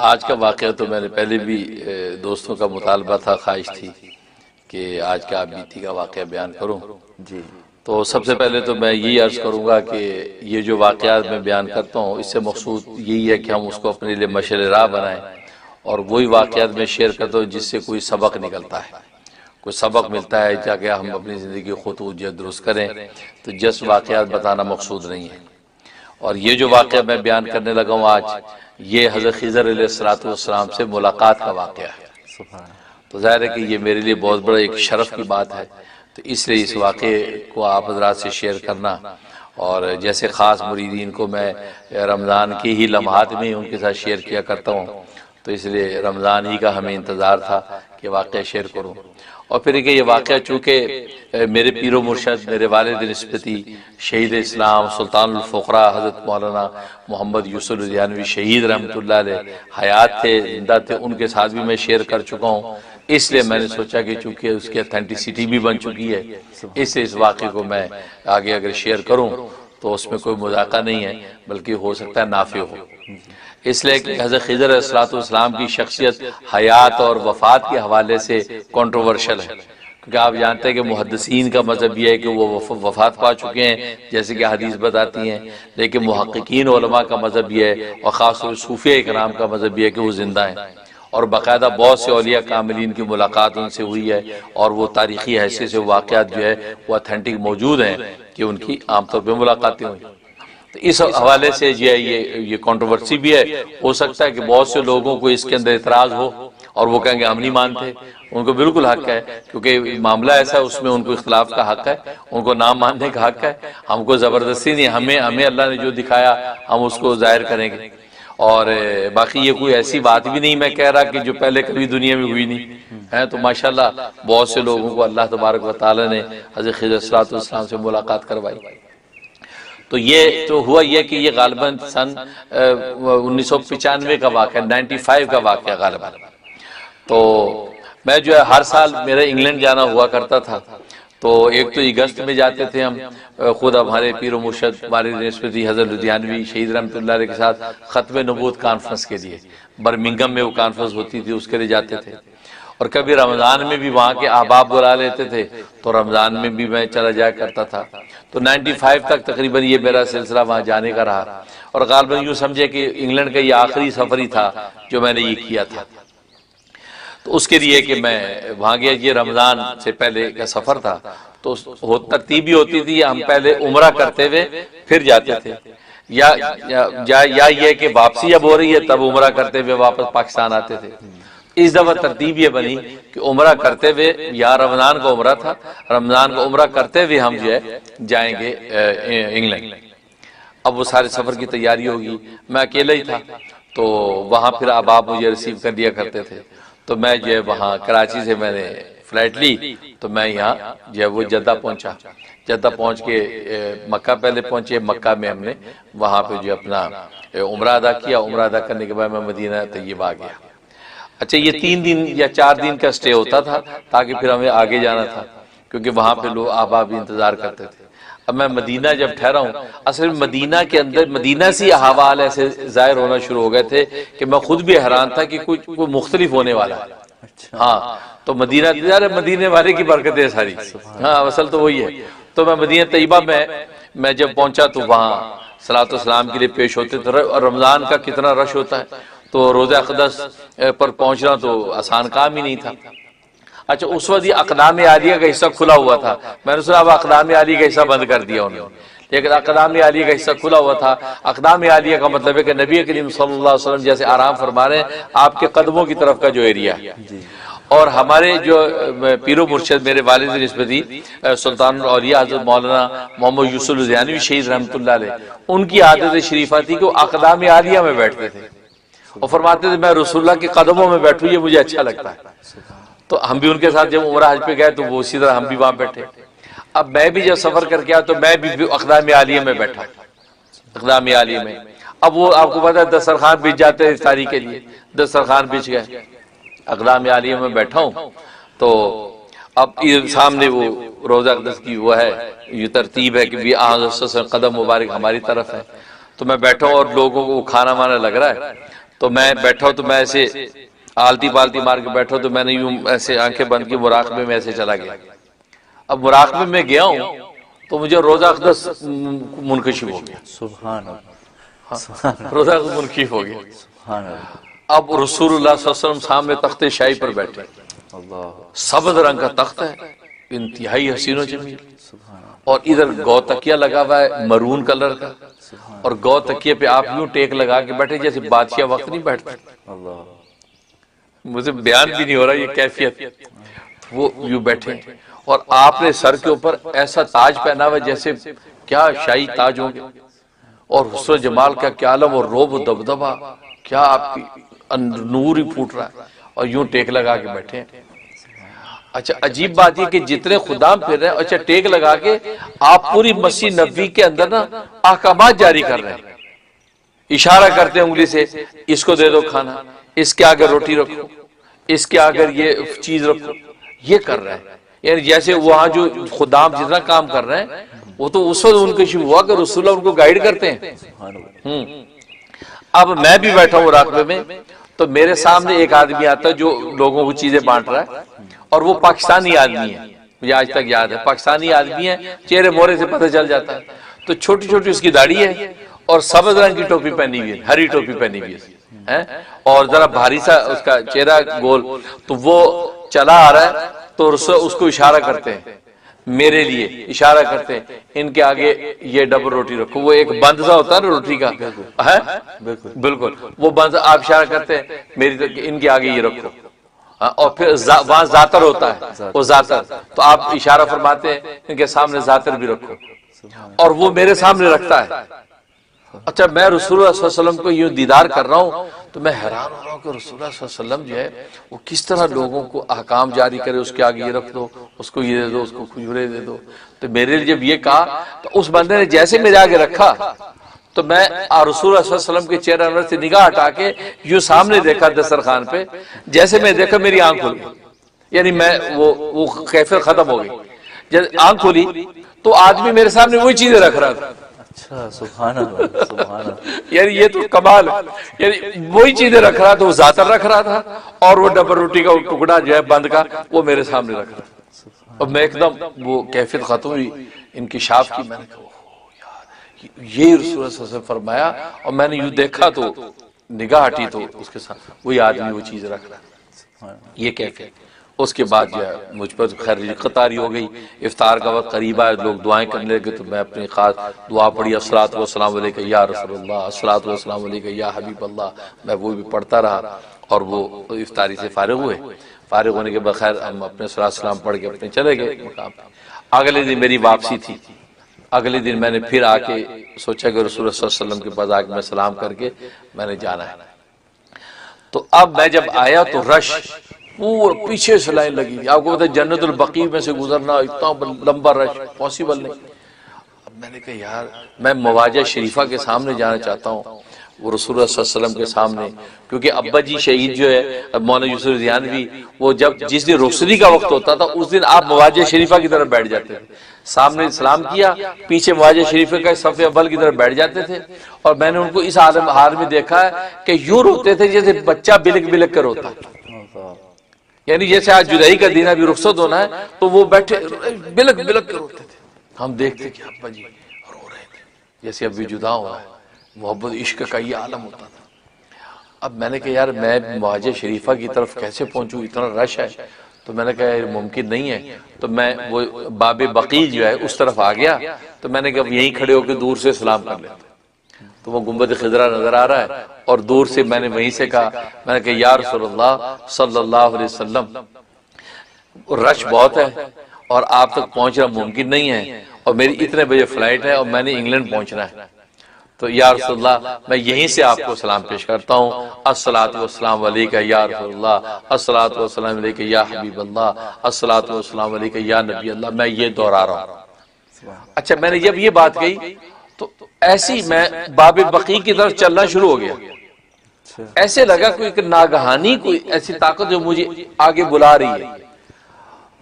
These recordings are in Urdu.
آج کا واقعہ تو میں نے پہلے بھی دوستوں کا مطالبہ تھا، خواہش تھی کہ آج کا بیتی کا واقعہ بیان کروں جی تو سب سے پہلے تو میں یہی عرض کروں گا کہ یہ جو واقعات میں بیان کرتا ہوں اس سے مقصود یہی ہے کہ ہم اس کو اپنے لیے مشعل راہ بنائیں، اور وہی واقعات میں شیئر کرتا ہوں جس سے کوئی سبق نکلتا ہے، کوئی سبق ملتا ہے تاکہ ہم اپنی زندگی خطوط درست کریں۔ تو جس واقعات بتانا مقصود نہیں ہے۔ اور یہ جو واقعہ میں بیان کرنے لگا ہوں آج، یہ حضرت خضر علیہ السلام سے ملاقات کا واقعہ ہے۔ تو ظاہر ہے کہ یہ میرے لیے بہت بڑا ایک شرف کی بات ہے، تو اس لیے اس واقعے کو آپ حضرات سے شیئر کرنا، اور جیسے خاص مریدین کو میں رمضان کے ہی لمحات میں ان کے ساتھ شیئر کیا کرتا ہوں، تو اس لیے رمضان ہی کا ہمیں انتظار تھا کہ واقعہ شیئر کروں۔ اور پھر کہ یہ واقعہ چونکہ میرے پیر و مرشد، میرے والد نسبتی شہید اسلام سلطان الفقراء حضرت مولانا محمد یوسف لدھیانوی شہید رحمۃ اللہ علیہ حیات تھے، زندہ تھے، ان کے ساتھ بھی میں شیئر کر چکا ہوں، اس لیے میں نے سوچا کہ چونکہ اس کی اتھینٹسٹی بھی بن چکی ہے، اس لیے اس واقعے کو میں آگے اگر شیئر کروں تو اس میں کوئی مذاقہ نہیں ہے، بلکہ ہو سکتا ہے نافع ہو۔ اس لیے کہ حضرت خضر علیہ السلام کی شخصیت حیات اور وفات کے حوالے سے کنٹروورشل ہے، کیونکہ آپ جانتے ہیں کہ محدثین کا مذہب یہ ہے کہ وہ وفات پا چکے ہیں جیسے کہ حدیث بتاتی ہیں، لیکن محققین علماء کا مذہب یہ ہے، اور خاص طور صوفیہ اکرام کا مذہب یہ ہے کہ وہ زندہ ہیں، اور باقاعدہ بہت سے اولیاء کاملین کی ملاقات ان سے ہوئی ہے، اور وہ تاریخی حیثیت سے واقعات جو ہے وہ اتھینٹک موجود ہیں کہ ان کی عام طور پہ ملاقاتیں ہوئی۔ تو اس حوالے سے جو ہے یہ کنٹروورسی بھی ہے، ہو سکتا ہے کہ بہت سے لوگوں کو اس کے اندر اعتراض ہو اور وہ کہیں گے ہم نہیں مانتے، ان کو بالکل حق ہے، کیونکہ معاملہ ایسا ہے اس میں ان کو اختلاف کا حق ہے، ان کو نام ماننے کا حق ہے، ہم کو زبردستی نہیں، ہمیں اللہ نے جو دکھایا ہم اس کو ظاہر کریں گے۔ اور باقی یہ کوئی ایسی بات بھی نہیں میں کہہ رہا کہ جو پہلے کبھی دنیا میں ہوئی نہیں ہے، تو ماشاءاللہ بہت سے لوگوں کو اللہ تبارک و تعالی نے حضرت خضر علیہ السلام سے ملاقات کروائی۔ تو یہ تو ہوا یہ کہ یہ غالباً سن 1995 کا واقعہ، 95 کا واقعہ غالباً۔ تو میں جو ہے ہر سال میرا انگلینڈ جانا ہوا کرتا تھا، تو ایک تو اگست میں جاتے تھے ہم، خود ہمارے پیر و مرشد ہمارے نسبتی حضرت لدھیانوی شہید رحمۃ اللہ علیہ کے ساتھ ختم نبوت کانفرنس کے لیے، برمنگھم میں وہ کانفرنس ہوتی تھی، اس کے لیے جاتے تھے، اور کبھی رمضان میں بھی وہاں کے احباب بلا لیتے تھے تو رمضان میں بھی میں چلا جایا کرتا تھا۔ تو 95 تک تقریباً یہ میرا سلسلہ وہاں جانے کا رہا، اور غالباً یوں سمجھے کہ انگلینڈ کا یہ آخری سفر ہی تھا جو میں نے یہ کیا تھا۔ تو اس کے لیے کہ میں وہاں گیا، یہ رمضان سے پہلے کا سفر تھا، تو ترتیب بھی ہوتی تھی ہم پہلے عمرہ کرتے ہوئے پھر جاتے تھے، یا یہ کہ واپسی جب ہو رہی ہے تب عمرہ کرتے ہوئے واپس پاکستان آتے تھے۔ اس دفعہ ترتیب یہ بنی کہ عمرہ کرتے ہوئے، یا رمضان کا عمرہ تھا، رمضان کا عمرہ کرتے ہوئے ہم جو ہے جائیں گے انگلینڈ۔ اب وہ سارے سفر کی تیاری ہوگی، میں اکیلا ہی تھا، تو وہاں پھر احباب مجھے ریسیو کر لیا کرتے تھے، تو میں جو ہے وہاں کراچی سے میں نے فلائٹ لی، تو میں یہاں جو ہے وہ جدہ پہنچا، جدہ پہنچ کے مکہ پہلے پہنچے، مکہ میں ہم نے وہاں پہ جو اپنا عمرہ ادا کیا، عمرہ ادا کرنے کے بعد میں مدینہ طیبہ آ گیا۔ اچھا، یہ 3 دن یا 4 دن کا سٹے ہوتا تھا تاکہ پھر ہمیں آگے جانا تھا، کیونکہ وہاں پہ لوگ احباب بھی انتظار کرتے تھے۔ اب میں مدینہ جب ٹھہرا ہوں، اصل مدینہ کے اندر مدینہ سے احوال ایسے ظاہر ہونا شروع ہو گئے تھے کہ میں خود بھی حیران تھا کہ کوئی مختلف ہونے والا ہے۔ ہاں، تو مدینے والے کی برکتیں ساری، ہاں اصل تو وہی ہے۔ تو میں مدینہ طیبہ میں جب پہنچا تو وہاں صلاۃ و سلام کے لیے پیش ہوتے تھے، اور رمضان کا کتنا رش ہوتا ہے، تو روضہ اقدس پر پہنچنا تو آسان کام ہی نہیں تھا۔ اچھا، اس وقت یہ اقدام عالیہ کا حصہ کھلا ہوا تھا، میں نے سنا اب اقدام عالیہ کا حصہ بند کر دیا انہوں نے، لیکن اقدام عالیہ کا حصہ کھلا ہوا تھا۔ اقدام عالیہ کا مطلب ہے کہ نبی کریم صلی اللہ علیہ وسلم جیسے آرام فرما رہے ہیں، آپ کے قدموں کی طرف کا جو ایریا، اور ہمارے جو پیر و مرشد میرے والد نسبتی سلطان الاولیاء حضرت مولانا محمد یوسف لدھیانوی شہید رحمۃ اللہ علیہ، ان کی عادت شریفہ تھی کہ وہ اقدام عالیہ میں بیٹھتے تھے، اور فرماتے تھے میں رسول اللہ کے قدموں میں بیٹھوں، یہ مجھے اچھا لگتا ہے۔ تو ہم بھی ان کے ساتھ جب عمرہ حج پہ گئے تو وہ اسی طرح ہم بھی وہاں بیٹھے۔ اب میں بھی جب سفر کر کے آیا تو میں بھی اقدام عالیہ میں بیٹھا، اقدام عالیہ میں۔ اب وہ آپ کو پتا ہے دسترخوان بچ جاتے ہیں افطاری کے لیے، دسترخوان بچ گئے، اقدام عالیہ میں بیٹھا ہوں، تو اب سامنے وہ روضہ اقدس کی وہ ہے، یہ ترتیب ہے کہ قدم مبارک ہماری طرف ہے، تو میں بیٹھا ہوں اور لوگوں کو کھانا وانا لگ رہا ہے، تو میں بیٹھا ہوں تو میں ایسے آلتی پالتی مار کے بیٹھا ہوں تو میں نے یوں ایسے آنکھیں بند کی مراقبے میں ایسے چلا گیا. اب مراقبے میں گیا ہوں تو مجھے روزہ اقدس منکشف ہو گیا. سبحان اللہ. روزہ اقدس منکشف ہو گیا. سبحان اللہ. اب رسول اللہ صلی اللہ علیہ وسلم سامنے تخت شاہی پر بیٹھے. اللہ. سبز رنگ کا تخت ہے, انتہائی حسین و جمیل, سبحان اللہ. اور ادھر گو تکیہ لگا ہوا ہے مرون کلر کا, اور گو تکیے پہ آپ یوں ٹیک لگا کے بیٹھے جیسے بادشاہ وقت نہیں بیٹھتے. اللہ. مجھے بیان بھی نہیں ہو رہا یہ کیفیت. وہ یوں بیٹھے اور آپ نے سر کے اوپر ایسا تاج پہنا ہوا جیسے کیا شاہی تاج ہوں گے, اور حسن و جمال کا کیا عالم, اور روب و دبدبا کیا آپ کی نور ہی پھوٹ رہا ہے, اور یوں ٹیک لگا کے بیٹھے ہیں. اچھا عجیب بات یہ کہ جتنے خدام پھر رہے ہیں, اچھا ٹیک لگا کے آپ پوری مسجد نبوی کے اندر نا احکامات جاری کر رہے ہیں. اشارہ کرتے ہیں انگلی سے, اس کو دے دو کھانا, اس کے آگے روٹی رکھو, اس کے آگے یہ چیز رکھو, یہ کر رہے ہیں. یعنی جیسے وہاں جو خدام جتنا کام کر رہے ہیں وہ تو اس وقت ان کے شروع ہوا کہ رسول اللہ ان کو گائیڈ کرتے ہیں. اب میں بھی بیٹھا ہوں مراقبے میں تو میرے سامنے ایک آدمی آتا ہے جو لوگوں کو چیزیں بانٹ رہا ہے, اور وہ پاکستانی آدمی ہے, مجھے آج تک یاد ہے پاکستانی آدمی ہے, چہرے مورے سے پتہ چل جاتا ہے. تو چھوٹی چھوٹی اس کی داڑھی ہے اور سبز رنگ کی ٹوپی پہنی ہوئی ہے, ہری ٹوپی پہنی ہوئی ہے, اور ذرا بھاری سا اس کا چہرہ گول. تو وہ چلا آ رہا ہے تو اس کو اشارہ کرتے ہیں, میرے لیے اشارہ کرتے ہیں, ان کے آگے یہ ڈبل روٹی رکھو. وہ ایک بند سا ہوتا ہے نا روٹی کا, بالکل وہ بند آپ اشارہ کرتے ہیں میری, ان کے آگے یہ رکھو. اور پھر وہاں زاتر ہوتا ہے, وہ زاتر تو آپ اشارہ فرماتے ہیں ان کے سامنے زاتر بھی رکھو, اور وہ میرے سامنے رکھتا ہے. اچھا میں رسول اللہ صلی اللہ علیہ وسلم کو یوں دیدار کر رہا ہوں تو میں حیران ہو رہا ہوں کہ رسول اللہ صلی اللہ علیہ وسلم جو ہے وہ کس طرح لوگوں کو احکام جاری کرے, اس کے آگے یہ رکھ دو, اس کو یہ دے دو, اس کو کھجورے دے دو. تو میرے لیے جب یہ کہا تو اس بندے نے جیسے میرے آگے رکھا تو میں رسول اللہ صلی اللہ علیہ وسلم کے چہرے انور سے نگاہ ہٹا کے یوں سامنے دیکھا دسترخوان پہ, جیسے میں دیکھا میری آنکھ کھل گئی, یعنی میں وہ کیفیت ختم ہو گئی. جب آنکھ کھولی تو آدمی میرے سامنے وہی چیزیں رکھ رہا تھا. اچھا سبحان اللہ. سبحان اللہ. یعنی یہ تو کمال ہے, یعنی وہی چیزیں رکھ رہا تھا, وہ زاتر رکھ رہا تھا, اور وہ ڈبل روٹی کا ٹکڑا جو ہے بند کا وہ میرے سامنے رکھ رہا تھا. اور میں ایک دم وہ کیفیت ختم ہوئی انکشاف کی. میں نے کہا یہ رسول اللہ صلی اللہ علیہ وسلم فرمایا, اور میں نے یوں دیکھا تو نگاہ ہٹی تو اس کے ساتھ وہی آدمی وہ چیز رکھ رہا ہے. یہ کیفیت. اس کے بعد جو ہے مجھ پر خیر قطاری ہو گئی, افطار کا وقت قریب آئے, لوگ دعائیں کرنے لگے تو میں اپنی خاص دعا پڑھی, الصلاۃ والسلام علیک یا رسول اللہ, الصلاۃ والسلام علیک یا حبیب اللہ. میں وہ بھی پڑھتا رہا, اور وہ افطاری سے فارغ ہوئے. فارغ ہونے کے بخیر ہم اپنے صلاۃ والسلام پڑھ کے اپنے چلے گئے مقام پہ. اگلے دن میری واپسی تھی. اگلے دن میں نے پھر آ کے سوچا کہ رسول اللہ صلی اللہ علیہ وسلم کے پاس آ کے میں سلام کر کے میں نے جانا ہے. تو اب میں جب آیا تو رش پورا پیچھے سے لائن لگی. آپ کو پتہ ہے جنت البقیع میں سے گزرنا اتنا لمبا رش پاسبل نہیں. اب میں نے کہا یار میں مواجہ شریفہ کے سامنے جانا چاہتا ہوں, وہ رسول اللہ صلی اللہ علیہ وسلم کے سامنے, کیونکہ ابا جی شہید جو ہے مولانا یوسف ریحانوی, وہ جب جس دن رخصتی کا وقت ہوتا تھا اس دن آپ مواجہ شریفہ کی طرف بیٹھ جاتے تھے. سامنے سلام کیا, پیچھے مواجہ شریفہ کا صف اول کی طرف بیٹھ جاتے تھے, اور میں نے ان کو اس حال میں دیکھا ہے کہ یوں روتے تھے جیسے بچہ بلک بلک کر روتا. یعنی جیسے آج جدائی کا دن ابھی رخصت ہونا ہے تو وہ بیٹھے بلک بلک کر روتے تھے. ہم دیکھتے کہ ابا جی رو رہے تھے جیسے ابھی جدا ہو رہا ہے. محبت عشق کا یہ عالم ہوتا تھا. اب میں نے کہا یار میں مواجہ شریفہ کی طرف کیسے پہنچوں, اتنا رش ہے. تو میں نے کہا یہ ممکن نہیں ہے. تو میں وہ باب بقیع جو ہے اس طرف آ گیا, تو میں نے کہا یہیں کھڑے ہو کے دور سے سلام کر لیتا. تو وہ گنبد خضرا نظر آ رہا ہے, اور دور سے میں نے وہیں سے کہا, میں نے کہا یا رسول اللہ صلی اللہ علیہ وسلم رش بہت ہے اور آپ تک پہنچنا ممکن نہیں ہے, اور میری اتنے بجے فلائٹ ہے اور میں نے انگلینڈ پہنچنا ہے. تو یا رسول اللہ میں یہیں سے آپ کو سلام پیش کرتا ہوں, الصلاۃ والسلام علیک یا رسول اللہ, الصلاۃ والسلام علیک یا حبیب اللہ, الصلاۃ والسلام علیک یا نبی اللہ. میں یہ دہرا رہا ہوں. اچھا میں نے جب یہ بات کہی تو ایسی میں باب بقیع کی طرف چلنا شروع ہو گیا. ایسے لگا کوئی ناگہانی کوئی ایسی طاقت جو مجھے آگے بلا رہی ہے.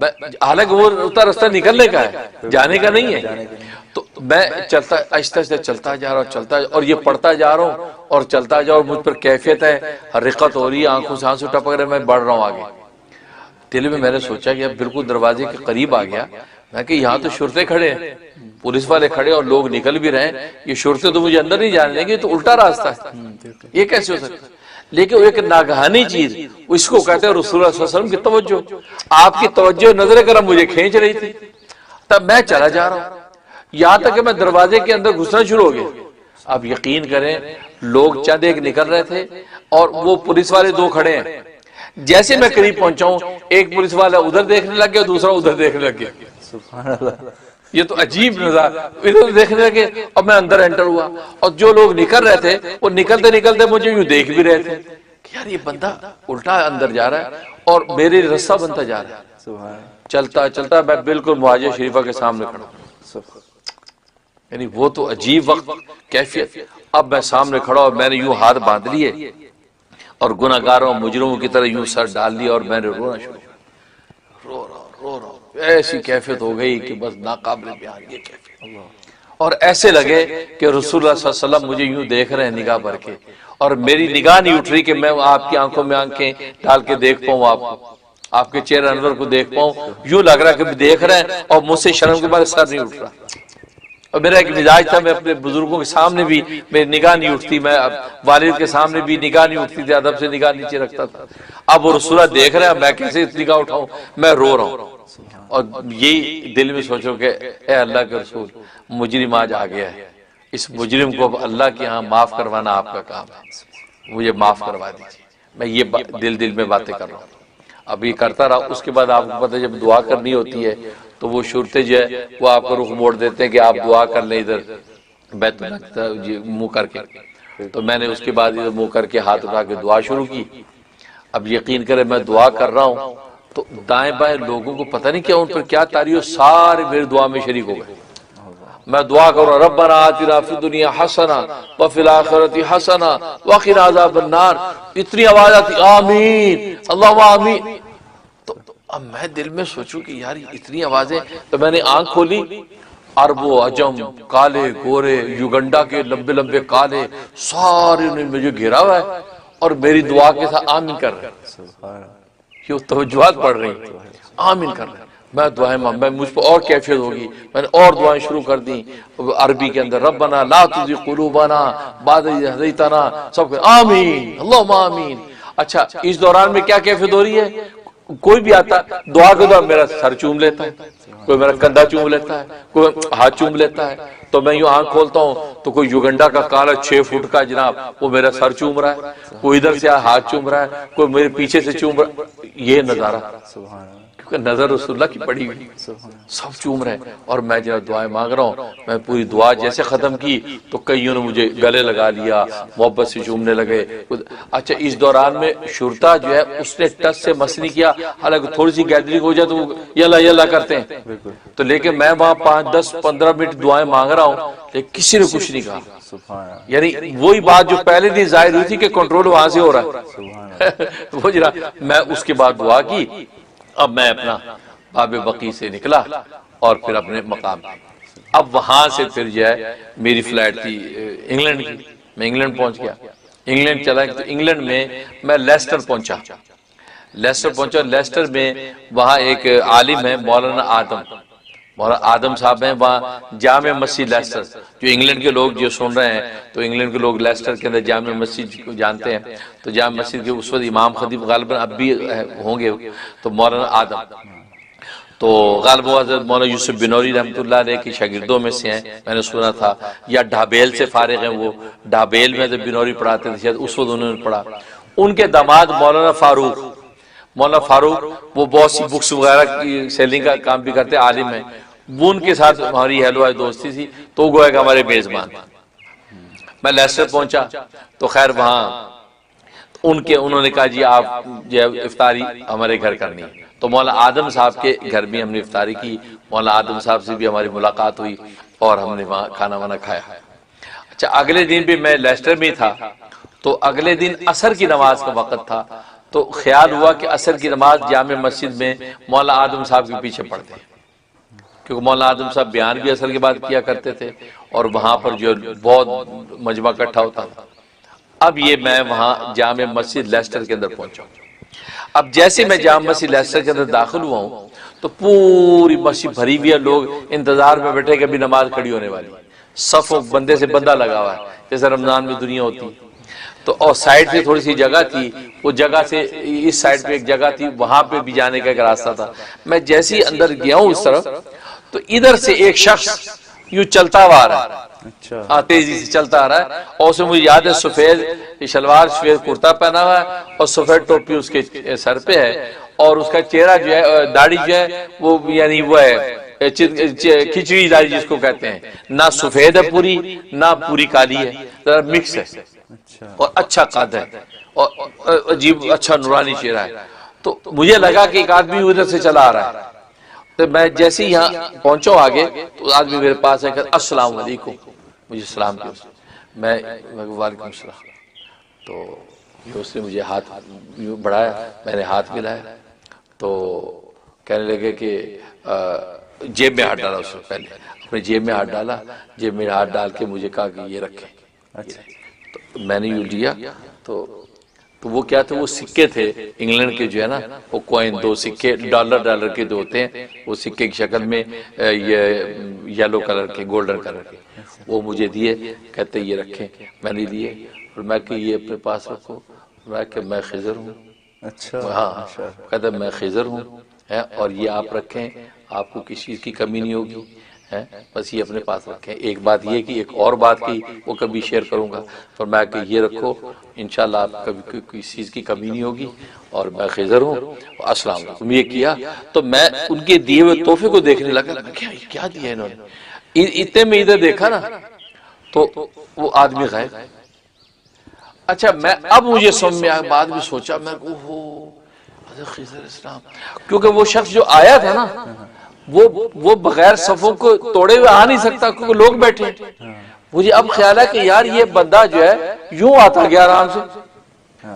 حالانکہ وہ اتنا راستہ نکلنے کا ہے، جانے کا نہیں ہے. تو میں چلتا آہستہ آہستہ چلتا جا رہا ہوں، اور یہ پڑھتا جا رہا ہوں اور چلتا جا رہا ہوں. مجھ پر کیفیت ہے، رقت ہو رہی ہے، آنکھوں سے آنسو ٹپک رہے، میں بڑھ رہا ہوں آگے. دل میں نے سوچا کہ اب بالکل دروازے کے قریب آ گیا. میں کہ یہاں تو شرطے کھڑے ہیں، پولیس والے کھڑے اور لوگ نکل بھی رہے ہیں، یہ شرطے تو مجھے اندر نہیں جانے دیں گے، تو الٹا راستہ ہے، یہ کیسے ہو سکتا ہے؟ لیکن وہ ایک ناگہانی چیز، اس کو کہتے ہیں رسول اللہ صلی اللہ علیہ وسلم کی توجہ. آپ کی توجہ نظر کرم مجھے کھینچ رہی تھی. تب میں چلا جا رہا ہوں یہاں تک کہ میں دروازے کے اندر گھسنا شروع ہو گیا. اب یقین کریں لوگ چند ایک نکل رہے تھے اور وہ پولیس والے دو کھڑے ہیں. جیسے میں قریب پہنچا ہوں ایک پولیس والا ادھر دیکھنے لگ گیا، دوسرا ادھر دیکھنے لگ گیا. سبحان اللہ. یہ تو عجیب نظر، ادھر دیکھنے لگے اور میں اندر انٹر ہوا. اور جو لوگ نکل رہے تھے وہ نکلتے نکلتے مجھے یوں دیکھ بھی رہے تھے کہ یار یہ بندہ الٹا اندر جا رہا ہے اور میرے رستہ بنتا جا رہا ہے. سبحان. چلتا چلتا میں بالکل مہاجر شریفہ کے سامنے کھڑا ہوں. یعنی وہ تو عجیب وقت کیفیت. اب میں سامنے کھڑا اور میں نے یوں ہاتھ باندھ لیے اور گناہگاروں مجرموں کی طرح یوں سر ڈال لیا اور میں نے رونا شروع کیا. رو رہا ہوں ایسی کیفیت ہو گئی کہ بس ناقابل بیان یہ کیفیت. اور ایسے لگے کہ رسول اللہ صلی اللہ علیہ وسلم مجھے یوں دیکھ رہے ہیں نگاہ بھر کے، اور میری نگاہ نہیں اٹھ رہی کہ میں آپ کی آنکھوں میں آنکھیں ڈال کے دیکھ پاؤں، آپ کے چہرے انور کو دیکھ پاؤں. یوں لگ رہا کہ دیکھ رہے ہیں اور مجھ سے شرم کے بارے سر نہیں اٹھ رہا. اور میرا ایک مزاج تھا، میں اپنے بزرگوں کے سامنے بھی میری نگاہ نہیں اٹھتی، میں والد کے سامنے بھی نگاہ نہیں اٹھتی تھی، ادب سے نگاہ نیچے رکھتا تھا. اب وہ رسول اللہ دیکھ رہے ہیں، میں کیسے نگاہ اٹھاؤں؟ میں رو رہا ہوں اور یہی دل میں سوچو کہ اے اللہ کے رسول، مجرم آج آ گیا ہے، اس مجرم کو اب اللہ کے ہاں معاف کروانا آپ کا کام ہے، مجھے معاف کروا دیجیے. میں یہ دل میں باتیں کر رہا ہوں. اب یہ کرتا رہا. اس کے بعد آپ کو پتہ ہے جب دعا کرنی ہوتی ہے تو وہ شرطے جو ہے وہ آپ کو رخ موڑ دیتے ہیں کہ آپ دعا کر لیں ادھر بیت اللہ منہ کر کے. تو میں نے اس کے بعد ادھر منہ کر کے ہاتھ اٹھا کے دعا شروع کی. اب یقین کرے میں دعا کر رہا ہوں تو دائیں بائیں لوگوں کو پتہ نہیں کیا ان پر کیا تاری ہو، سارے میری دعا میں شریک ہو گئے. میں دعا کروں ربنا آتنا فی الدنیا حسنہ وفی الآخرۃ حسنہ وقنا عذاب النار. اتنی آواز آتی آمین اللہم آمین. تو اب میں دل میں سوچوں کہ یار اتنی آوازیں. تو میں نے آنکھ کھولی، عرب و عجم، کالے گورے، یوگنڈا کے لمبے لمبے کالے، سارے نے مجھے گھیرا ہوا ہے اور میری دعا کے ساتھ آمین کر رہے ہیں. یہ توجہات پڑھ رہی ہیں، آمین کر رہے ہیں. میں دعائیں میں مجھ پر اور کیفیت ہوگی. میں نے اور دعائیں شروع کر دیں عربی کے اندر، ربنا لا تزغ قلوبنا بعد اذ ہدیتنا، سب آمین اللہم آمین. اچھا اس دوران میں کیا کیفیت ہو رہی ہے؟ کوئی بھی آتا دعا کے دوران میرا سر چوم لیتا ہے، کوئی میرا کندھا چوم لیتا ہے، کوئی ہاتھ چوم لیتا ہے. تو میں یوں آنکھ کھولتا ہوں تو کوئی یوگنڈا کا کالا 6 فٹ کا جناب وہ میرا سر چوم رہا ہے، کوئی ادھر سے ہاتھ چوم رہا ہے، کوئی میرے پیچھے سے چوم رہا ہے. یہ نظارہ کیونکہ نظر رسول اللہ کی پڑی ہوئی، سب چوم رہے ہیں اور میں جناب دعائیں مانگ رہا ہوں. میں پوری دعا جیسے ختم کی تو کئیوں نے مجھے گلے لگا لیا، محبت سے چومنے لگے. اچھا اس دوران میں شرطا جو ہے اس نے ٹچ سے مس نہیں کیا، حالانکہ تھوڑی سی گیدرنگ ہو جائے تو وہ یلا یلا کرتے ہیں. تو لیکن میں وہاں 5 10 15 منٹ دعائیں مانگ رہا ہوں لیکن کسی نے کچھ نہیں کہا. یعنی وہی بات جو پہلے دن ظاہر ہوئی تھی کہ کنٹرول وہاں سے ہو رہا ہے. وہ جناب میں اس کے بعد دعا کی. اب میں اپنا باب بقی سے نکلا اور پھر اپنے مقام پہ. اب وہاں سے پھر جو ہے میری فلائٹ تھی انگلینڈ کی. میں انگلینڈ پہنچ گیا. انگلینڈ چلا تو انگلینڈ میں لیسٹر پہنچا. لیسٹر میں وہاں ایک عالم ہے مولانا آدم صاحب ہیں، وہاں جامع مسجد لیسٹر. جو انگلینڈ کے لوگ جو سن رہے ہیں تو انگلینڈ کے لوگ لیسٹر کے اندر جامع مسجد کو جانتے ہیں. تو جامع مسجد کے اس وقت امام خطیب غالباً اب بھی ہوں گے تو مولانا آدم. تو غالباً حضرت مولانا یوسف بنوری رحمۃ اللہ علیہ کے شاگردوں میں سے ہیں، میں نے سنا تھا، یا ڈھابیل سے فارغ ہیں. وہ ڈھابیل میں جب بنوری پڑھاتے تھے شاید اس وقت انہوں نے پڑھا. ان کے داماد مولانا فاروق وہ بہت سی بکس وغیرہ کی سیلنگ کا کام بھی کرتے، عالم ہیں. وہ ان کے ساتھ ہماری ہیلو دوستی تھی تو وہ گویا کہ ہمارے میزبان. میں لیسٹر پہنچا تو خیر وہاں انہوں نے کہا جی آپ جو افطاری ہمارے گھر کرنی ہے. تو مولانا آدم صاحب کے گھر بھی ہم نے افطاری کی. مولانا آدم صاحب سے بھی ہماری ملاقات ہوئی اور ہم نے وہاں کھانا وانا کھایا. اچھا اگلے دن بھی میں لیسٹر میں تھا تو اگلے دن عصر کی نماز کا وقت تھا. تو خیال ہوا کہ عصر کی نماز جامع مسجد میں مولانا آدم صاحب کے پیچھے پڑھتے ہیں، کیونکہ مولانا آدم صاحب بیان بھی عصر کے بعد کیا کرتے تھے اور وہاں پر جو بہت مجمع اکٹھا ہوتا تھا۔ اب یہ میں وہاں جامع مسجد لیسٹر کے اندر پہنچا ہوں۔ اب جیسے میں جامع مسجد لیسٹر کے اندر داخل ہوا ہوں تو پوری مسجد بھری ہوئی ہے، لوگ انتظار میں بیٹھے کہ ابھی نماز کھڑی ہونے والی، صفوں بندے سے بندہ لگا ہوا ہے جیسے رمضان میں دنیا ہوتی۔ تو اور سائڈ پہ تھوڑی سی جگہ تھی، وہ جگہ سے اس سائڈ پہ ایک جگہ تھی، وہاں پہ بھی جانے کا ایک راستہ تھا۔ میں جیسے ہی اندر گیا ہوں اس طرف تو ادھر سے ایک شخص یوں چلتا ہوا آ رہا ہے، اچھا تیزی سے چلتا آ رہا ہے، اور اسے مجھے یاد ہے سفید شلوار سفید کرتا پہنا ہوا ہے اور سفید ٹوپی اس کے سر پہ ہے، اور اس کا چہرہ جو ہے داڑھی جو ہے وہ یعنی وہ ہے کھچڑی داڑھی جس کو کہتے ہیں، نہ سفید ہے پوری نہ پوری کالی ہے، ذرا مکس ہے، اچھا اور اچھا قد ہے اور عجیب اچھا نورانی چہرہ ہے۔ تو مجھے لگا کہ ایک آدمی ادھر سے چلا آ رہا ہے، تو میں جیسے ہی یہاں پہنچا آگے تو آدمی میرے پاس ہے کہ السلام علیکم، مجھے سلام کیا، میں وعلیکم السلام، تو اس نے مجھے ہاتھ بڑھایا، میں نے ہاتھ ملایا تو کہنے لگے کہ جیب میں ہاتھ ڈالا، اس سے پہلے اپنے جیب میں ہاتھ ڈالا، جیب میں ہاتھ ڈال کے مجھے کہا کہ یہ رکھیں، تو میں نے یوں لیا تو وہ کیا تھے، وہ سکے تھے انگلینڈ کے جو ہے نا، وہ کوئن، دو سکے ڈالر کے دو ہوتے ہیں، وہ سکے کی شکل میں یہ یلو کلر کے گولڈن کلر کے، وہ مجھے دیے، کہتے یہ رکھیں، میں نے لیے، اور میں کہ یہ اپنے پاس رکھو، میں کہ میں خضر ہوں، اچھا ہاں کہتے میں خضر ہوں، اور یہ آپ رکھیں، آپ کو کسی چیز کی کمی نہیں ہوگی، بس یہ اپنے پاس رکھیں۔ ایک بات یہ کہ ایک اور بات کی وہ کبھی شیئر کروں گا، فرمایا کہ یہ رکھو، انشاءاللہ آپ کبھی کسی چیز کی کمی نہیں ہوگی، اور میں خضر ہوں، السلام علیکم، یہ کیا۔ تو میں ان کے دیے ہوئے تحفے کو دیکھنے لگا، کیا دیا انہوں نے، اتنے میں ادھر دیکھا نا تو وہ آدمی غائب۔ اچھا میں اب مجھے سمجھ میں آیا، بعد میں سوچا میں اوہو حضرت خضر اسلام، کیونکہ وہ شخص جو آیا تھا نا وہ بغیر صفوں کو توڑے ہوئے آ نہیں سکتا کیونکہ لوگ بیٹھے ہیں۔ مجھے اب خیال ہے کہ یار یہ بندہ جو ہے یوں آتا گیا آرام سے،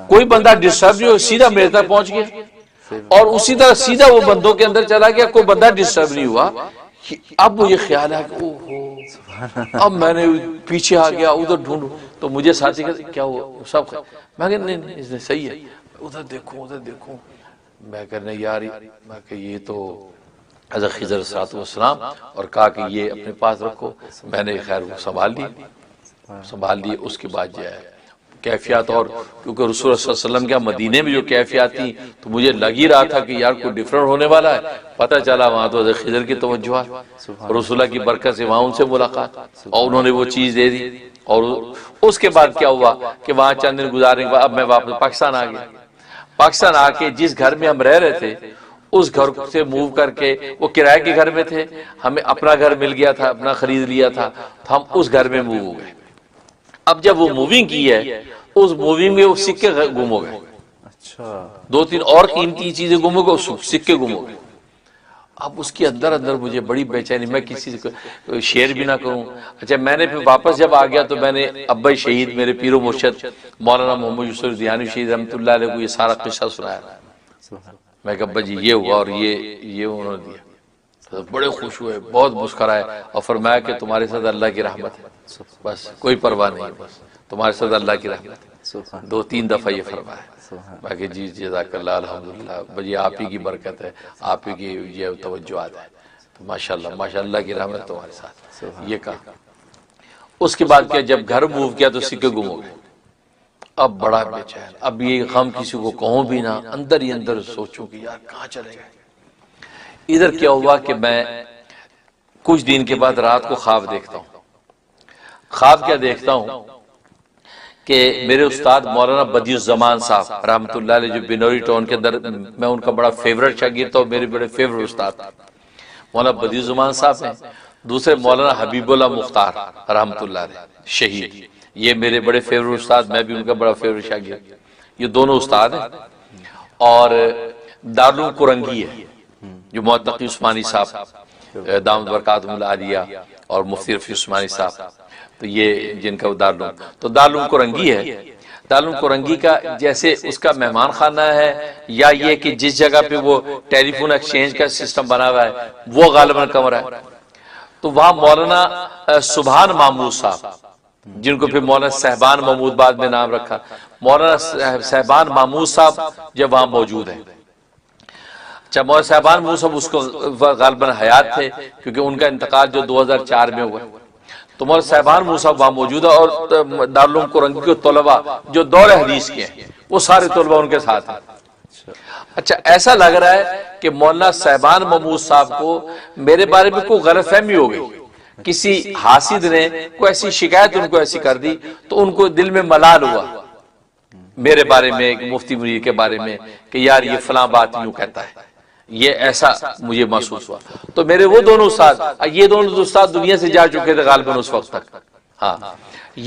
کوئی بندہ ڈسٹرب نہیں ہو، سیدھا میرے تک پہنچ گیا، اور اسی طرح سیدھا وہ بندوں کے اندر چلا گیا، کوئی بندہ ڈسٹرب نہیں ہوا۔ اب مجھے خیال ہے کہ اوہو، اب میں نے پیچھے آ گیا، ادھر ڈھونڈوں تو مجھے ساتھی کہتے کیا ہوا، سب میں کہ نہیں اس نے صحیح ہے، ادھر دیکھوں، میں کہنے یار میں کہ یہ تو حضرت خضر علیہ السلام، اور کہا کہ یہ اپنے پاس رکھو، میں نے خیر وہ سنبھال لی۔ اس کے بعد جو ہے کیفیات، اور کیونکہ رسول اللہ صلی اللہ علیہ وسلم کے مدینے میں جو کیفیات تھی تو مجھے لگ ہی رہا تھا کہ یار کوئی ڈیفرنٹ ہونے والا ہے، پتہ چلا وہاں تو حضرت خضر کی توجہات، رسول اللہ کی برکت سے وہاں ان سے ملاقات، اور انہوں نے وہ چیز دے دی۔ اور اس کے بعد کیا ہوا کہ وہاں چند دن گزارنے کے بعد اب میں واپس پاکستان آ گیا۔ پاکستان آ کے جس گھر میں ہم رہ رہے تھے اس گھر سے موو کر کے، وہ کرائے کے گھر میں تھے، ہمیں اپنا گھر مل گیا تھا، اپنا خرید لیا تھا، تو ہم اس گھر میں موو ہو گئے۔ اب جب وہ موونگ کی ہے، اس موونگ میں وہ سکے گم ہو گئے، اچھا دو تین اور قیمتی چیزیں گم ہو گئے، سکے گم ہو گئے۔ اب اس کے اندر مجھے بڑی بے چینی، میں کسی سے شیئر بھی نہ کروں۔ اچھا میں نے پھر واپس جب آ گیا تو میں نے ابا شہید میرے پیر و مرشد مولانا محمد یوسف دیانوی شہید رحمۃ اللہ علیہ کو یہ سارا قصہ سنایا۔ میں کہ ابا جی یہ ہوا اور یہ انہوں نے دیا، تو بڑے خوش ہوئے، بہت مسکرائے، اور فرمایا کہ تمہارے ساتھ اللہ کی رحمت ہے، بس کوئی پرواہ نہیں، بس تمہارے ساتھ اللہ کی رحمت ہے۔ دو تین دفعہ یہ فرمایا۔ میں کہ جی جزاک اللہ، الحمدللہ، بھئی آپ ہی کی برکت ہے، آپ ہی کی یہ توجہات ہے، تو ماشاءاللہ کی رحمت تمہارے ساتھ، یہ کہا۔ اس کے بعد کیا، جب گھر موو کیا تو سکے گم ہو گئے۔ اب بڑا بے چین، اب یہ غم کسی کو کہوں بھی نہ، اندر ہی اندر سوچوں کہ یار کہاں چلے گئے۔ ادھر کیا ہوا کہ میں کچھ دن کے بعد رات کو خواب دیکھتا ہوں۔ خواب کیا دیکھتا ہوں کہ میرے استاد مولانا بدیع الزمان صاحب رحمۃ اللہ علیہ، جو بنوری ٹاؤن کے اندر، میں ان کا بڑا فیورٹ شاگرد تھا، میرے بڑے فیورٹ استاد مولانا بدیع الزمان صاحب ہیں۔ دوسرے مولانا حبیب اللہ مختار رحمۃ اللہ علیہ شہید، یہ میرے بڑے فیورٹ استاد، میں بھی ان کا بڑا فیورٹ شاگرد، یہ دونوں استاد ہیں۔ اور دارالعلوم کرنگی ہے جو معتقی عثمانی صاحب دامت برکاتہم العالیہ اور مفتی رفیع عثمانی صاحب، تو یہ جن کا دارالعلوم، تو دارالعلوم کرنگی ہے۔ دارالعلوم کورنگی کا جیسے اس کا مہمان خانہ ہے یا یہ کہ جس جگہ پہ وہ ٹیلی فون ایکسچینج کا سسٹم بنا ہوا ہے وہ غالباً کمرہ ہے، تو وہاں مولانا سبحان محمود صاحب، جن کو پھر مولانا صاحبان محمود بعد میں نام رکھا، مولانا صاحبان محمود صاحب جب وہاں موجود ہیں، اچھا مولانا صاحبان محمود صاحب اس کو غالباً حیات تھے کیونکہ ان کا انتقال جو 2004 میں ہوا، تو مولانا صاحبان محمود صاحب وہاں موجود ہے، اور دارالعلوم کورنگی کے طلباء جو دور حدیث کے ہیں وہ سارے طلباء ان کے ساتھ ہیں۔ اچھا ایسا لگ رہا ہے کہ مولانا صاحبان محمود صاحب کو میرے بارے میں کوئی غلط فہمی ہو گئی، کسی حاسد نے کوئی ایسی شکایت ان کو ایسی کر دی تو ان کو دل میں ملال ہوا میرے بارے میں، مفتی منیر کے بارے میں، کہ یار یہ فلاں بات یوں کہتا ہے، یہ ایسا مجھے محسوس ہوا۔ تو میرے وہ دونوں استاد، یہ دونوں استاد دنیا سے جا چکے تھے غالباً اس وقت تک، ہاں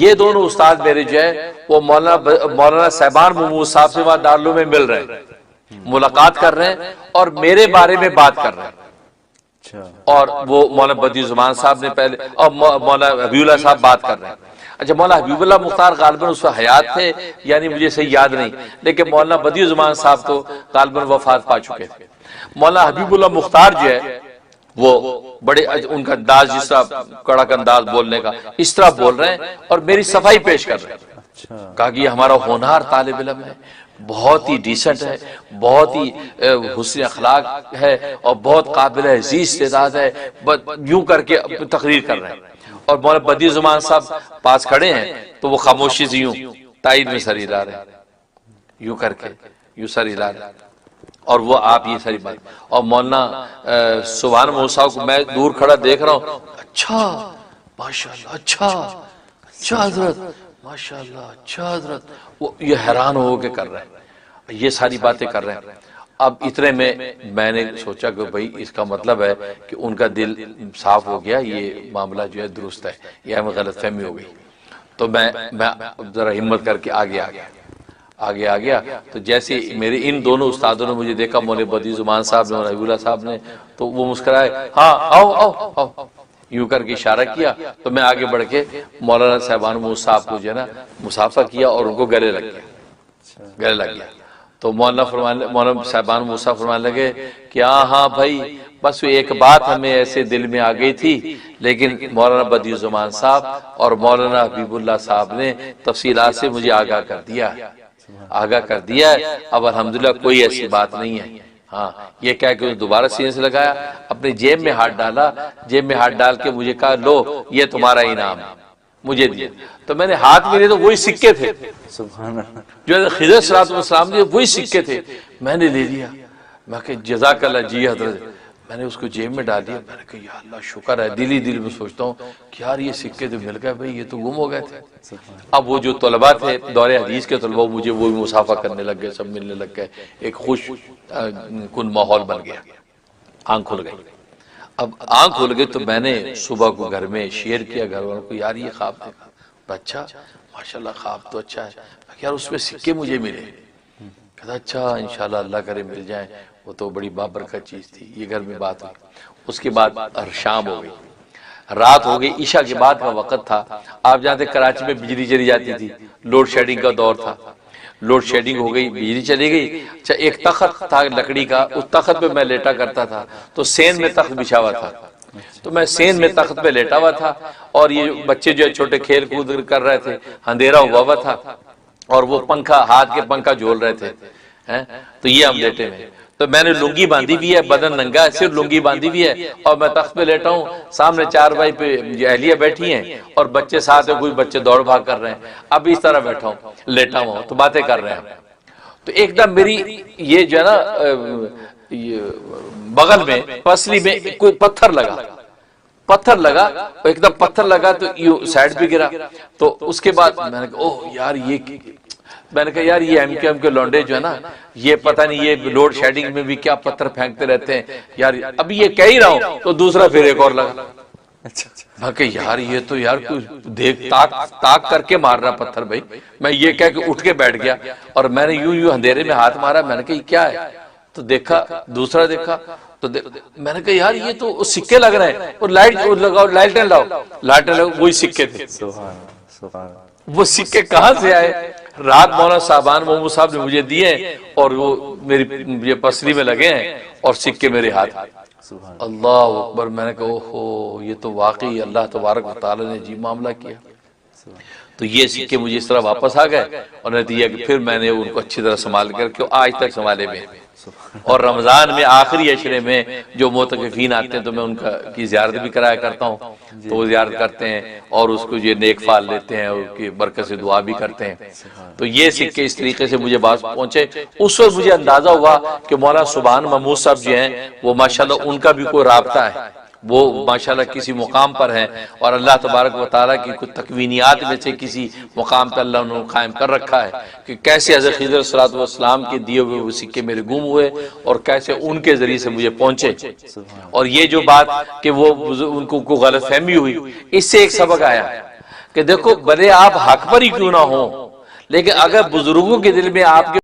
یہ دونوں استاد میرے جو ہے وہ مولانا صاحبان محمود صاحب سے وہاں دارالعلوم میں مل رہے ہیں، ملاقات کر رہے ہیں اور میرے بارے میں بات کر رہے ہیں، اور وہ مولانا بدیع الزمان صاحب نے پہلے، اور مولانا حبیب اللہ صاحب بات کر رہے ہیں۔ اچھا مولانا حبیب اللہ مختار غالباً اس وقت حیات تھے، یعنی مجھے صحیح یاد نہیں، لیکن مولانا بدیع الزمان صاحب تو غالباً وفات پا چکے تھے۔ مولانا حبیب اللہ مختار جو ہے وہ بڑے، ان کا انداز جس طرح کڑک انداز بولنے کا اس طرح بول رہے ہیں اور میری صفائی پیش کر رہے ہیں، کہا کہ یہ ہمارا ہونہار طالب علم ہے، بہت ہی ڈیسنٹ ہے، بہت ہی حسن اخلاق ہے اور بہت قابل عزیز استعداد ہے، یوں کر کے تقریر کر رہے ہیں۔ اور مولانا بدیع الزمان صاحب پاس کھڑے ہیں تو وہ خاموشی سے یوں تائید میں سر ہلا رہے ہیں، یوں کر کے یوں سر ہلا رہے ہیں، اور وہ آپ یہ ساری بات، اور مولانا سبحان محمود صاحب کو میں دور کھڑا دیکھ رہا ہوں، اچھا ماشاءاللہ، اچھا اچھا حضرت، ماشاءاللہ اچھا حضرت، وہ یہ حیران ہو کے کر رہے ہیں، یہ ساری باتیں کر رہے ہیں۔ اب اتنے میں نے سوچا کہ بھئی اس کا مطلب ہے کہ ان کا دل صاف ہو گیا، یہ معاملہ جو ہے درست ہے، یہ ہمیں غلط فہمی ہو گئی، تو میں ذرا ہمت کر کے آگے آ گیا تو جیسے میرے ان دونوں استادوں نے مجھے دیکھا، مولانا بدیع الزمان صاحب نے اور حبیب اللہ صاحب نے، تو وہ مسکرائے، ہاں آؤ آؤ آؤ، یوں کر کے اشارہ کیا، تو میں آگے بڑھ کے مولانا صاحبان محمود صاحب کو جو ہے نا مصافحہ کیا اور ان کو گلے لگ گیا، تو مولانا صاحبان محمود صاحب فرمانے لگے کہ ہاں بھائی بس ایک بات ہمیں ایسے دل میں آ گئی تھی، لیکن مولانا بدیع الزمان صاحب اور مولانا حبیب اللہ صاحب نے تفصیلات سے مجھے آگاہ کر دیا ہے، اب الحمدللہ کوئی ایسی بات نہیں ہے۔ ہاں یہ کہہ کہ دوبارہ سینے سے لگایا، اپنی جیب میں ہاتھ ڈالا، جیب میں ہاتھ ڈال کے مجھے کہا لو یہ تمہارا انعام ہے، مجھے دیا، تو میں نے ہاتھ میں لیے تو وہی سکے تھے سبحان اللہ، جو خضر صلی اللہ علیہ وسلم نے، وہی سکے تھے، میں نے لے لیا، میں کہ جزاک اللہ جی حضرت، میں نے اس کو جیب میں ڈال دیا، میں نے کہا یا اللہ شکر ہے، دل ہی دل میں سوچتا ہوں کہ یار یہ سکے تو مل گئے بھائی، یہ تو گم ہو گئے تھے۔ اب وہ جو طلباء تھے دور حدیث کے طلباء، مجھے وہ بھی مصافحہ کرنے لگ گئے، سب ملنے لگ گئے، ایک خوش کن ماحول بن گیا، آنکھ کھل گئی۔ اب آنکھ کھل گئی تو میں نے صبح کو گھر میں شیئر کیا گھر والوں کو، یار یہ خواب دیکھا، اچھا ماشاءاللہ خواب تو اچھا ہے، یار اس میں سکے مجھے ملے، کہتا اچھا انشاءاللہ اللہ کرے مل جائیں، وہ تو بڑی بابرکت چیز تھی، یہ گھر میں بات ہوئی۔ اس کے بعد شام ہو گئی، رات ہو گئی، عشاء کے بعد کا وقت تھا، آپ جانتے کراچی میں بجلی چلی جاتی تھی، لوڈ شیڈنگ کا دور تھا، لوڈ شیڈنگ ہو گئی، بجلی چلی گئی۔ اچھا ایک تخت تھا لکڑی کا، اس تخت پہ میں لیٹا کرتا تھا، تو سین میں تخت بچھا ہوا تھا، تو میں سین میں تخت پہ لیٹا ہوا تھا، اور یہ بچے جو چھوٹے کھیل کود کر رہے تھے، اندھیرا ہوا تھا، اور وہ پنکھا ہاتھ کے پنکھا جھول رہے تھے، تو یہ ہم لیٹے میں، تو میں نے لنگی باندھی ہوئی ہے، بدن ننگا ہے، صرف لنگی باندھی ہوئی ہے، اور میں تخت پہ لیٹا ہوں، سامنے چارپائی پہ اہلیہ بیٹھی ہیں اور بچے ساتھ ہیں، کوئی بچے دوڑ بھاگ کر رہے ہیں، اب اس طرح بیٹھا ہوں، لیٹا ہوں تو باتیں کر رہے ہیں، تو ایک دم میری یہ جو ہے نا بغل میں پسلی میں کوئی پتھر لگا، ایک دم پتھر لگا تو یہ سائڈ پہ گرا، تو اس کے بعد میں نے کہا اوہ یار یہ ایم کے لونڈے جو ہے نا، یہ پتہ نہیں یہ لوڈ شیڈنگ میں بھی کیا پتھر پھینکتے رہتے ہیں یار، ابھی یہ کہہ ہی رہا ہوں تو دوسرا پھر ایک اور لگا، میں کہ یار یہ تو یار دیکھ تاک کر کے مار رہا پتھر بھائی، میں یہ کہہ کے اٹھ کے بیٹھ گیا، اور میں نے یوں اندھیرے میں ہاتھ مارا، میں نے کہا یہ کیا ہے، تو دیکھا دوسرا دیکھا، تو میں نے کہا یار یہ تو سکے لگ رہے ہیں، اور لائٹیں لاؤ، وہی سکے تھے، وہ سکے کہاں سے آئے، رات مولانا صاحبان محمود صاحب نے مجھے دیے اور وہ میری یہ پسری میں لگے ہیں اور سکے میرے ہاتھ میں۔ سبحان اللہ اکبر، میں نے کہا اوہو یہ تو واقعی اللہ تبارک و تعالی نے جی معاملہ کیا۔ تو یہ سکے مجھے اس طرح واپس آ گئے اور نے دیا کہ پھر میں نے ان کو اچھی طرح سنبھال کر کے آج تک سنبھالے ہوئے ہیں۔ اور رمضان میں آخری عشرے میں جو معتکفین آتے ہیں تو میں ان کی زیارت بھی کرایا کرتا ہوں، تو وہ زیارت کرتے ہیں اور اس کو یہ نیک فعل لیتے ہیں اور اس کی برکت سے دعا بھی کرتے ہیں۔ تو یہ سکے اس طریقے سے مجھے باز پہنچے۔ اس وقت مجھے اندازہ ہوا کہ مولانا سبحان محمود صاحب جو ہیں وہ ماشاءاللہ ان کا بھی کوئی رابطہ ہے، وہ ماشاءاللہ کسی مقام پر ہیں اور اللہ تبارک و تعالیٰ کی کچھ تکوینیات میں سے کسی مقام پر اللہ انہوں نے قائم کر رکھا ہے کہ کیسے حضرت خضر صلی اللہ علیہ وسلم کے دیے ہوئے وہ سکے میرے گم ہوئے اور کیسے ان کے ذریعے سے مجھے پہنچے۔ اور یہ جو بات کہ وہ ان کو غلط فہمی ہوئی، اس سے ایک سبق آیا کہ دیکھو بھلے آپ حق پر ہی کیوں نہ ہوں، لیکن اگر بزرگوں کے دل میں آپ کے